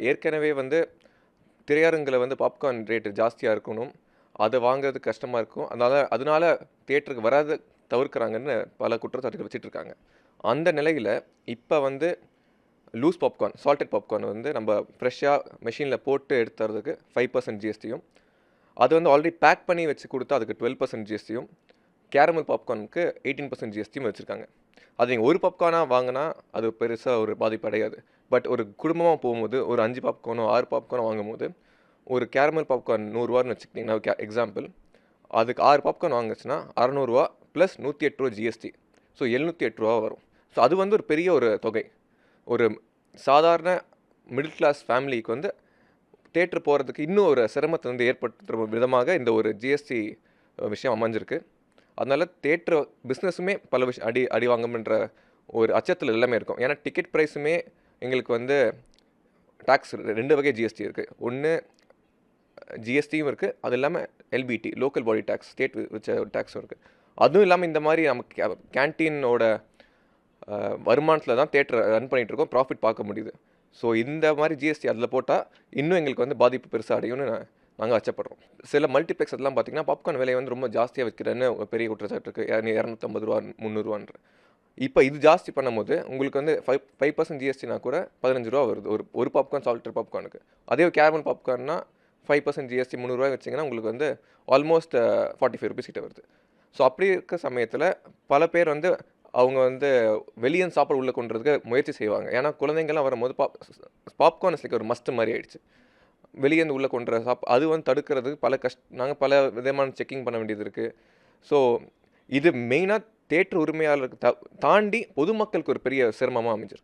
ஏற்கனவே வந்து திரையரங்கில் வந்து பாப்கார்ன் ரேட்டு ஜாஸ்தியாக இருக்கணும், அதை வாங்குறது கஷ்டமாக இருக்கும். அதனால தியேட்டருக்கு வராத தவிர்க்கிறாங்கன்னு பல குற்றச்சாட்டுகள் வச்சுட்டு இருக்காங்க. அந்த நிலையில் இப்போ வந்து லூஸ் பாப்கார்ன், சால்டட் பாப்கார்ன் வந்து நம்ம ஃப்ரெஷ்ஷாக மெஷினில் போட்டு எடுத்துறதுக்கு 5% ஜிஎஸ்டியும், அது வந்து ஆல்ரெடி பேக் பண்ணி வச்சு கொடுத்தா அதுக்கு 12% ஜிஎஸ்டியும், கேரமல் பாப்கார்னுக்கு 18% ஜிஎஸ்டியும் வச்சுருக்காங்க. அது நீங்கள் ஒரு பாப்கார்னாக வாங்கினா அது பெருசாக ஒரு பாதிப்பு அடையாது. பட் ஒரு குடும்பமாக போகும்போது ஒரு 5 பாப்கார்னோ 6 பாப்கார்னோ வாங்கும்போது ஒரு கேரமல் பாப்கார்ன் 100 வச்சுக்கிட்டிங்கன்னா எக்ஸாம்பிள், அதுக்கு 6 பாப்கார்ன் வாங்குச்சுன்னா 600 ப்ளஸ் 108 ஜிஎஸ்டி. ஸோ 708 வரும். ஸோ அது வந்து ஒரு பெரிய ஒரு தொகை. ஒரு சாதாரண மிடில் கிளாஸ் ஃபேமிலிக்கு வந்து தேட்டர் போகிறதுக்கு இன்னும் ஒரு சிரமத்தை வந்து ஏற்படுத்துகிற விதமாக இந்த ஒரு ஜிஎஸ்டி விஷயம் அமைஞ்சிருக்கு. அதனால் தேட்டர் பிஸ்னஸுமே பல விஷயம் அடி வாங்கும்ன்ற ஒரு அச்சத்தில் எல்லாமே இருக்கும். ஏன்னா டிக்கெட் ப்ரைஸுமே எங்களுக்கு வந்து டேக்ஸ் 2 வகை ஜிஎஸ்டி இருக்குது. ஒன்று ஜிஎஸ்டியும் இருக்குது, அது இல்லாமல் LBT local body tax state வச்ச டேக்ஸும் இருக்குது. அதுவும் இல்லாமல் இந்த மாதிரி நமக்கு கேன்டீனோட வருமானத்தில் தான் தேட்டரை ரன் பண்ணிகிட்ருக்கோம், ப்ராஃபிட் பார்க்க முடியுது. ஸோ இந்த மாதிரி ஜிஎஸ்டி அதில் போட்டால் இன்னும் எங்களுக்கு வந்து பாதிப்பு பெருசாக அடையும்னு நாங்கள் அச்சப்படுறோம். சில மல்டிப்ளெக்ஸ் எல்லாம் பார்த்திங்கன்னா பாப்கார்ன் விலையை வந்து ரொம்ப ஜாஸ்தியாக வைக்கிறேன்னு ஒரு பெரிய குற்றச்சாட்டு இருக்குது. 250 300 இப்போ இது ஜாஸ்தி பண்ணும்போது உங்களுக்கு வந்து 5% ஜிஎஸ்டினா கூட 15 வருது ஒரு பாப்கார்ன், சால்டட் பாப்கார்னுக்கு. அதே கேரமல் பாப்கார்னா 5% ஜிஎஸ்டி 300 வச்சிங்கன்னா உங்களுக்கு வந்து ஆல்மோஸ்ட் 45 ருபீஸ் கிட்ட வருது. ஸோ அப்படி இருக்க சமயத்தில் பல பேர் வந்து அவங்க வந்து வெளியே சாப்பாடு உள்ளே கொண்டுறதுக்கு முயற்சி செய்வாங்க. ஏன்னா குழந்தைங்கள்லாம் வரும்போது பாப்கார்ன் ஒரு மஸ்ட் மாதிரி ஆயிடுச்சு. வெளியேருந்து உள்ளே கொண்டுற அது வந்து தடுக்கிறதுக்கு நாங்கள் பல விதமான செக்கிங் பண்ண வேண்டியது இருக்குது. ஸோ இது மெயினாக தேட்டர் உரிமையாளருக்கு தாண்டி பொதுமக்களுக்கு ஒரு பெரிய சிரமமாக அமைஞ்சிருக்கு.